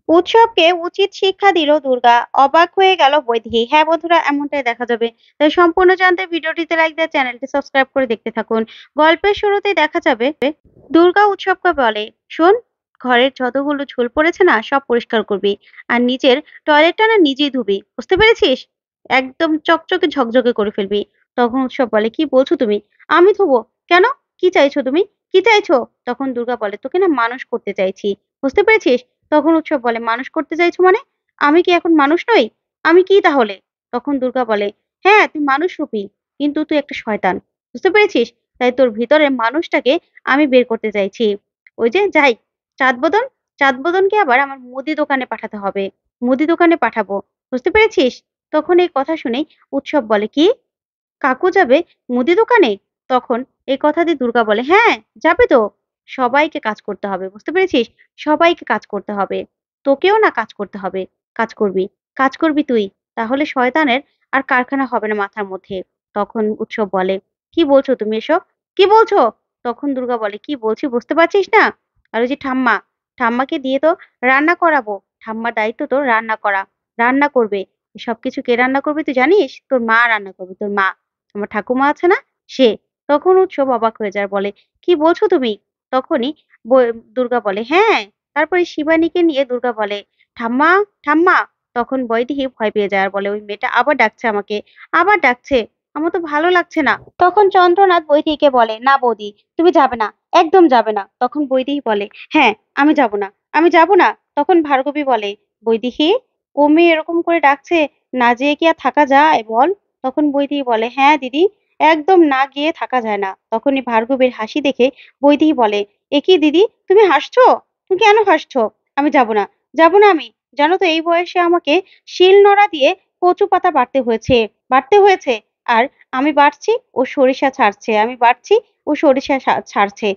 উৎসবকে উচিত শিক্ষা দিল দুর্গা। অবাক হয়ে গেল বৈদেহী। হ্যাঁ বন্ধুরা, এমনটাই দেখা যাবে। তাই সম্পূর্ণ জানতে ভিডিওটিতে লাইক দিয়ে চ্যানেলটি সাবস্ক্রাইব করে দেখতে থাকুন। গল্পের শুরুতেই দেখা যাবে দুর্গা উৎসবকে বলে, শোন, ঘরের যতগুলো ঝোল পড়েছে না সব পরিষ্কার করবি। আর নিজের টয়লেটটা না নিজেই ধুবি, বুঝতে পেরেছিস? একদম চকচকে ঝকঝকে করে ফেলবি। তখন উৎসব বলে, কি বলছো তুমি? আমি ধোবো? কেন? কি চাইছো তুমি? কি চাইছো? তখন দুর্গা বলে, তোকে না মানুষ করতে চাইছি, বুঝতে পেরেছিস? তখন উৎসব বলে, মানুষ করতে চাইছো মানে? আমি কি এখন মানুষ নই? আমি কি তাহলে? তখন দুর্গা বলে, হ্যাঁ তুই মানুষ রূপী, কিন্তু তুই একটা শয়তান, বুঝতে পেরেছিস? তাই তোর ভিতরের মানুষটাকে আমি বের করতে চাইছি। ওই যে যাই, চাঁদ বদন, চাঁদ বদনকে আবার আমার মুদি দোকানে পাঠাতে হবে, মুদি দোকানে পাঠাবো, বুঝতে পেরেছিস? তখন এই কথা শুনেই উৎসব বলে, কি, কাকু যাবে মুদি দোকানে? তখন এই কথা দিয়ে দুর্গা বলে, হ্যাঁ যাবে তো। সবাইকে কাজ করতে হবে, বুঝতে পেরেছিস? সবাইকে কাজ করতে হবে। তোকেও না কাজ করতে হবে। কাজ করবি, কাজ করবি তুই। তাহলে শয়তানের আর কারখানা হবে না মাথার মধ্যে। তখন উৎসব বলে, কি বলছো তুমি এসব? কি বলছো? তখন দুর্গা বলে, কি বলছি বুঝতে পারছিস না? আর ওই যে ঠাম্মা, ঠাম্মাকে দিয়ে তো রান্না করাবো। ঠাম্মার দায়িত্ব তো রান্না করা, রান্না করবে। সবকিছু কে রান্না করবে তুই জানিস? তোর মা রান্না করবে, তোর মা। আমার ঠাকুমা আছে না, সে। তখন উৎসব অবাক হয়ে যায়, বলে, কি বলছো তুমি? তখনই দুর্গা বলে, হ্যাঁ। তারপরে শিবানীকে নিয়ে দুর্গা বলে, ঠাম্মা, ঠাম্মা। তখন বৈদেহী ভয় পেয়ে যায় আর বলে, ওই মেয়েটা আবার ডাকছে আমাকে, আবার ডাকছে। আমার তো ভালো লাগছে না। তখন চন্দ্রনাথ বৈদেহীকে বলে, না বৌদি, তুমি যাবে না, একদম যাবে না। তখন বৈদেহী বলে, হ্যাঁ আমি যাব না, আমি যাব না। তখন ভার্গবী বলে, বৈদেহী, ও মেয়ে এরকম করে ডাকছে, না যেয়ে কি আর থাকা যায় বল? তখন বৈদেহী বলে, হ্যাঁ দিদি, একদম না গিয়ে থাকা যায় না। তখনই ভার্গবীর হাসি দেখে বৈদেহী বলে, এ কি দিদি, তুমি হাসছো? তুমি কেন হাসছো? আমি যাব না, যাব না আমি। জানো তো এই বয়সে আমাকে শিল নোড়া দিয়ে কচু পাতা বাটতে হয়েছে, বাটতে হয়েছে। আর আমি বাটছি, ও সরিষা ছাড়ছে, আমি বাটছি, ও সরিষা ছাড়ছে।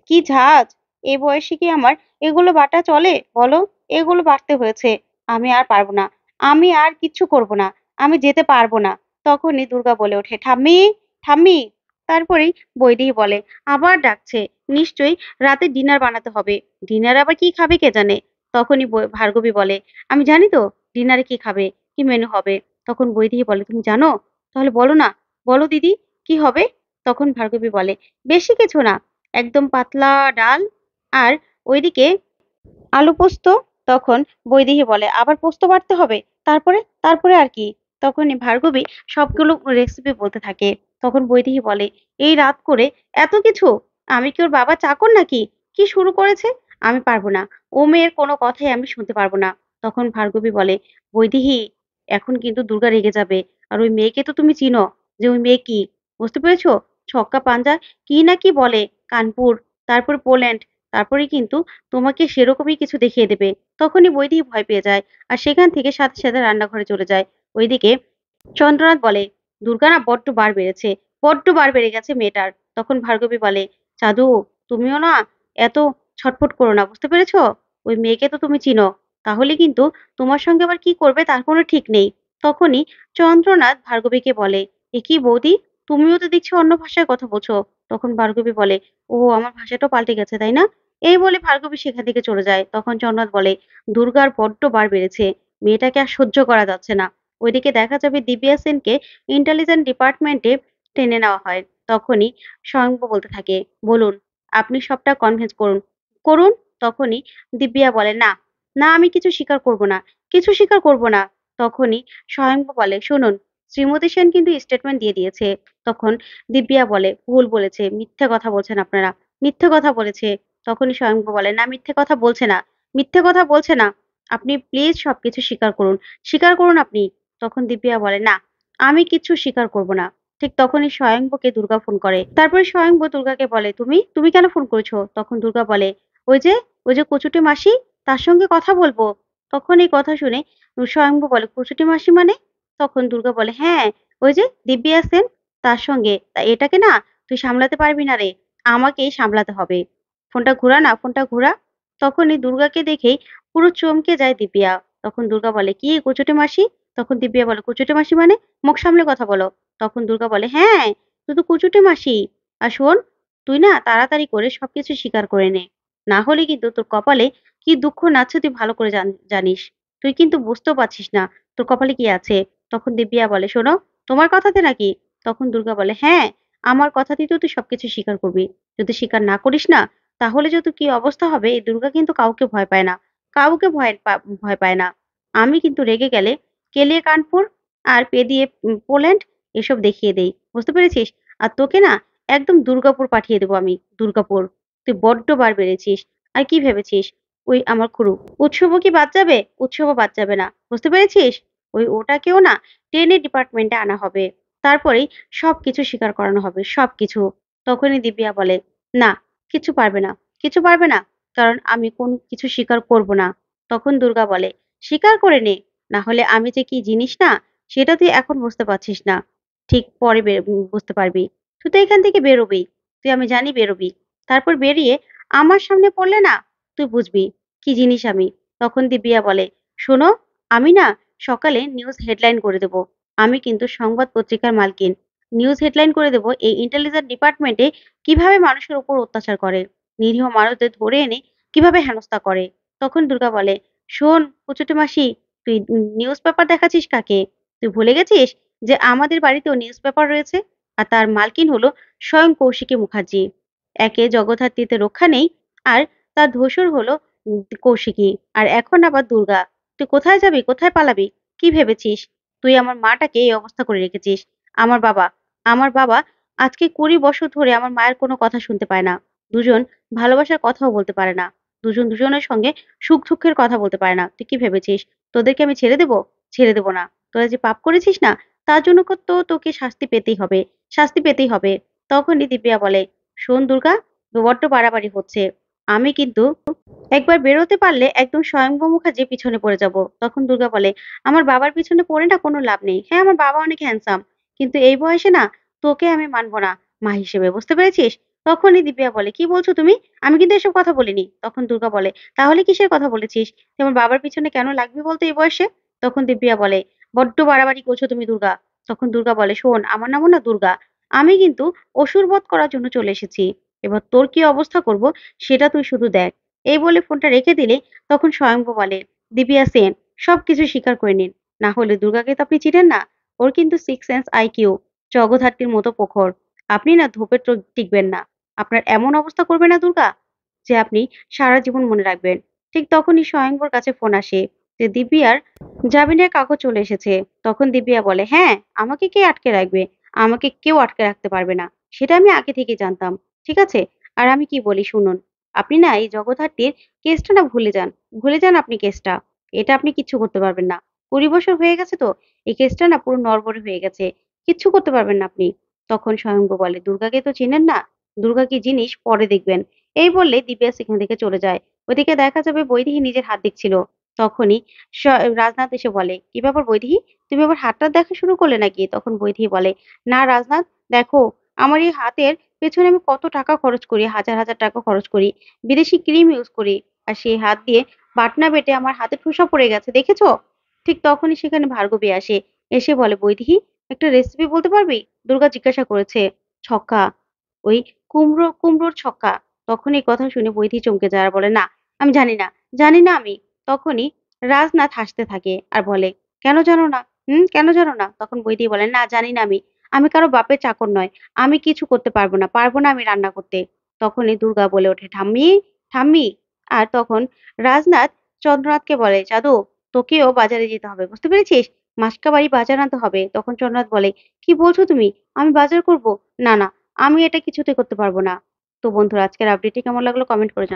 কি ঝাঁজ! এই বয়সে কি আমার এগুলো বাটা চলে বলো? এগুলো বাটতে হয়েছে। আমি আর পারবো না, আমি আর কিচ্ছু করব না, আমি যেতে পারবো না। তখনই দুর্গা বলে ওঠে, ঠাম্মি, ঠাম্মি। তারপরেই বৈদেহী বলে, আবার ডাকছে, নিশ্চয়ই রাতে ডিনার বানাতে হবে। ডিনার আবার কি খাবে কে জানে? তখনই ভার্গবী বলে, আমি জানি তো ডিনারে কি খাবে, কি মেনু হবে। তখন বৈদেহী বলে, তুমি জানো? তাহলে বলো না, বলো দিদি, কি হবে? তখন ভার্গবী বলে, বেশি কিছু না, একদম পাতলা ডাল, আর ওইদিকে আলু পোস্ত। তখন বৈদেহী বলে, আবার পোস্ত বাটতে হবে? তারপরে, তারপরে আর কি? তখনই ভার্গবী সবগুলো রেসিপি বলতে থাকে। তখন বৈদেহী বলে, এই রাত করে এত কিছু? আমি কি ওর বাবা চাকর নাকি? কি শুরু করেছে? আমি পারবো না, ও মেয়ের কোনো কথাই আমি শুনতে পারবো না। তখন ভার্গবী বলে, বৈদেহী, এখন কিন্তু দুর্গা রেগে যাবে। আর ওই মেয়েকে তো তুমি চিনো, যে ওই মেয়ে কি, বুঝতে পেরেছো? ছক্কা পাঞ্জা কি না কি বলে, কানপুর, তারপর পোল্যান্ড, তারপরে কিন্তু তোমাকে সেরকমই কিছু দেখিয়ে দেবে। তখনই বৈদেহী ভয় পেয়ে যায় আর সেখান থেকে সাথে সাথে রান্নাঘরে চলে যায়। ওইদিকে চন্দ্রনাথ বলে, দুর্গা না বড্ড বার বেড়েছে, বড্ড বার বেড়ে গেছে মেয়েটার। তখন ভার্গবী বলে, চাঁদু, তুমিও না এত ছটফট করো না, বুঝতে পেরেছো? ওই মেয়েকে তো তুমি চিনো, তাহলে কিন্তু তোমার সঙ্গে আবার কি করবে তার কোনো ঠিক নেই। তখনই চন্দ্রনাথ ভার্গবীকে বলে, এ কি বৌদি, তুমিও তো দেখছি অন্য ভাষায় কথা বলছো। তখন ভার্গবী বলে, ও আমার ভাষাটাও পাল্টে গেছে তাই না? এই বলে ভার্গবী সেখান থেকে চলে যায়। তখন চন্দ্রনাথ বলে, দুর্গার বড্ড বার বেড়েছে, মেয়েটাকে আর সহ্য করা যাচ্ছে না। ওইদিকে দেখা যাবে দিব্যা সেনকে ইন্টেলিজেন্ট ডিপার্টমেন্টে টেনে নেওয়া হয়। তখনই স্বয়ংভু বলতে থাকে, বলুন, আপনি সবটা কনভিন্স করুন, করুন। তখনই দিব্যা বলে, না, না আমি কিছু স্বীকার করব না, কিছু স্বীকার করব না। তখনই স্বয়ংভু বলে, শুনুন, শ্রীমতী সেন কিন্তু স্টেটমেন্ট দিয়ে দিয়েছে। তখন দিব্যা বলে, ভুল বলেছে, মিথ্যে কথা বলছেন আপনারা, মিথ্যে কথা বলেছে। তখনই স্বয়ংভু বলে, না মিথ্যে কথা বলছে না, মিথ্যে কথা বলছে না। আপনি প্লিজ সবকিছু স্বীকার করুন, স্বীকার করুন আপনি। তখন দিব্যা বলে, না, আমি কিচ্ছু স্বীকার করব না। ঠিক তখনই স্বয়ংভূকে দুর্গা ফোন করে। তারপরে স্বয়ংভূ দুর্গাকে বলে, তুমি তুমি কেন ফোন করেছো? তখন দুর্গা বলে, ওই যে, ওই যে কচুটে মাসি, তার সঙ্গে কথা বলবো। তখন এই কথা শুনে স্বয়ংভূ বলে, কচুটে মাসি মানে? তখন দুর্গা বলে, হ্যাঁ, ওই যে দিব্যা সেন, তার সঙ্গে। তা এটাকে না তুই সামলাতে পারবি না রে, আমাকেই সামলাতে হবে। ফোনটা ঘুরা না, ফোনটা ঘুরা। তখনই দুর্গাকে দেখেই পুরো চমকে যায় দিব্যা। তখন দুর্গা বলে, কি কচুটে মাসি? তখন দিব্যা বলে, কচুটে মাসি মানে? মুখ সামলে কথা বলো। তখন দুর্গা বলে, হ্যাঁ, তুই তো কচুটে মাসি। আর শোন, তুই না তাড়াতাড়ি করে সবকিছু স্বীকার করে নে। না হলে কিন্তু তোর কপালে কি দুঃখ নাচ্ছে তুই ভালো করে জানিস। তুই কিন্তু বুঝতেও পারছিস না তোর কপালে কি আছে। তখন দিব্যা বলে, শোনো, তোমার কথাতে নাকি? তখন দুর্গা বলে, হ্যাঁ, আমার কথাতেই তো তুই সবকিছু স্বীকার করবি। যদি স্বীকার না করিস না, তাহলে যে তোর কি অবস্থা হবে। এই দুর্গা কিন্তু কাউকে ভয় পায় না, কাউকে ভয় পায় না। আমি কিন্তু রেগে গেলে কেলিয়ে কানপুর আর পেদিয়ে পোল্যান্ড এসব দেখিয়ে দেই, বুঝতে পেরেছিস? আর তোকে না একদম দুর্গাপুর পাঠিয়ে দেবো আমি, দুর্গাপুর। তুই বড্ড বার বেড়েছিস। আর কি ভেবেছিস ওই আমার খুড়ো উৎসবও কি বাদ যাবে? উৎসবও বাদ যাবে না, বুঝতে পেরেছিস? ওটাকেও না টেনে ডিপার্টমেন্টে আনা হবে। তারপরেই সবকিছু স্বীকার করানো হবে, সবকিছু। তখনই দিব্যা বলে, না, কিছু পারবে না, কিছু পারবে না, কারণ আমি কোন কিছু স্বীকার করব না। তখন দুর্গা বলে, স্বীকার করে নে, না হলে আমি যে কি জিনিস না সেটা তুই এখন বুঝতে পারছিস না, ঠিক পরে বুঝতে পারবি। তুই তো এখান থেকে বেরোবি, তুই আমি জানি বেরোবি। তারপর বেরিয়ে আমার সামনে পড়লে না তুই বুঝবি কি জিনিস আমি। তখন দিব্যা বলে, শোনো, আমি না সকালে নিউজ হেডলাইন করে দেব। আমি কিন্তু সংবাদ পত্রিকার মালকিন। নিউজ হেডলাইন করে দেব এই ইন্টেলিজেন্স ডিপার্টমেন্টে কিভাবে মানুষের উপর অত্যাচার করে, নিরীহ মানুষদের ধরে এনে কিভাবে হেনস্থা করে। তখন দুর্গা বলে, শোন কুচুটে মাসি, তুই নিউজ পেপার দেখাচ্ছিস কাকে? তুই ভুলে গেছিস যে আমাদের বাড়িতেও নিউজ পেপার রয়েছে, আর তার মালকিন হলো স্বয়ং কৌশিকী মুখার্জি। একে জগদ্ধাত্রীতে রক্ষা নেই, আর তার ধূসর হলো কৌশিকী, আর এখন আবার দুর্গা। তুই কোথায় যাবি, কোথায় পালাবি? কি ভেবেছিস? তুই আমার মাটাকে এই অবস্থা করে রেখেছিস। আমার বাবা, আমার বাবা আজকে 20 বছর ধরে আমার মায়ের কোনো কথা শুনতে পায় না। দুজন ভালোবাসার কথাও বলতে পারে না। দুজন দুজনের সঙ্গে সুখ দুঃখের কথা বলতে পারে না। তুই কি ভেবেছিস তোদেরকে আমি ছেড়ে দেব? ছেড়ে দেব না। তোরা যে পাপ করেছিস না, তার জন্য তো তোকে শাস্তি পেতেই হবে, শাস্তি পেতেই হবে। তখনই দিব্যা বলে, শোন দুর্গা, বড্ড বাড়াবাড়ি হচ্ছে। আমি কিন্তু একবার বেরোতে পারলে একদম স্বয়ংভূ মুখার্জির পিছনে পড়ে যাব। তখন দুর্গা বলে, আমার বাবার পিছনে পড়ে না কোনো লাভ নেই। হ্যাঁ, আমার বাবা অনেক হ্যান্ডসাম, কিন্তু এই বয়সে না তোকে আমি মানবো না মা হিসেবে, বুঝতে পেরেছিস? তখনই দিব্যা বলে, কি বলছো তুমি? আমি কিন্তু এসব কথা বলিনি। তখন দুর্গা বলে, তাহলে কিসের কথা বলেছিস? তুই আমার বাবার পিছনে কেন লাগবি বলতো এই বয়সে? তখন দিব্যা বলে, বড্ড বাড়াবাড়ি করছো তুমি দুর্গা। তখন দুর্গা বলে, শোন, আমার নামও না দুর্গা। আমি কিন্তু অসুর বধ করার জন্য চলে এসেছি। এবার তোর কি অবস্থা করব সেটা তুই শুধু দেখ। এই বলে ফোনটা রেখে দিলে তখন স্বয়ংভু বলে, দিব্যা সেন, সবকিছু স্বীকার করে নিন, না হলে দুর্গাকে তো আপনি চিনেন না। ওর কিন্তু 6 সেন্স আইকিউ জগদ্ধাত্রীর মতো প্রখর। আপনি না ধোপে টিকবেন না। আপনার এমন অবস্থা করবে না দুর্গা যে আপনি সারা জীবন মনে রাখবেন। ঠিক তখনই স্বয়ংভুর কাছে ফোন আসে যে দিব্যার জামিনের কাগজ চলে এসেছে। তখন দিব্যা বলে, হ্যাঁ, আমাকে কে আটকে রাখবে? আমাকে কেউ আটকে রাখতে পারবে না, সেটা আমি আগে থেকে জানতাম। ঠিক আছে, আর আমি কি বলি শুনুন, আপনি না এই জগদ্ধাত্রীর কেসটা না ভুলে যান। ভুলে যান আপনি কেসটা। এটা আপনি কিচ্ছু করতে পারবেন না। 20 বছর হয়ে গেছে তো, এই কেসটা না পুরো নড়বড়ে হয়ে গেছে। কিচ্ছু করতে পারবেন না আপনি। তখন স্বয়ংভু বলে, দুর্গাকে তো চেনেন না, দুর্গা কি জিনিস পরে দেখবেন। এই বললে দিব্যা সেখান থেকে চলে যায়। ওইদিকে দেখা যাবে বৈদেহী নিজের হাত দেখছিল। তখনই রাজনাথ এসে বলে, কি ব্যাপার বৈদেহী, তুমি আবার হাতটা দেখা শুরু করলে নাকি? তখন বৈদেহী বলে, না রাজনাথ, দেখো, আমার এই হাতের পেছনে আমি কত টাকা খরচ করি, হাজার হাজার টাকা খরচ করি, বিদেশি ক্রিম ইউজ করি, আর সেই হাত দিয়ে বাটনা বেটে আমার হাতে ঠুসা পড়ে গেছে, দেখেছো? ঠিক তখনই সেখানে ভার্গবী আসে। এসে বলে, বৈদেহী, একটা রেসিপি বলতে পারবি? দুর্গা জিজ্ঞাসা করেছে। ছক্কা, ওই কুমড়োর ছক্কা। তখন এই কথা শুনে বৈদেহী চমকে যায় আর বলে, না, আমি জানি না, জানি না আমি। তখনই রাজনাথ হাসতে থাকে আর বলে, কেন জানো না? কেন জানো না? তখন বৈদেহী বলে, না, জানি না আমি। আমি কারো বাপের চাকর নয়। আমি কিছু করতে পারবো না, পারবো না আমি রান্না করতে। তখনই দুর্গা বলে ওঠে, ঠাম্মি, ঠাম্মি। আর তখন রাজনাথ চন্দ্রনাথকে বলে, জাদু, তোকেও বাজারে যেতে হবে, বুঝতে পেরেছিস? মাসকাবাড়ি বাজার আনতে হবে। তখন চন্দ্রনাথ বলে, কি বলছো তুমি? আমি বাজার করব? না, না, আমি এটা কিছুতে করতে পারবো না। তো বন্ধুরা, আজকের আপডেটটি কেমন লাগলো কমেন্ট করে জানাও।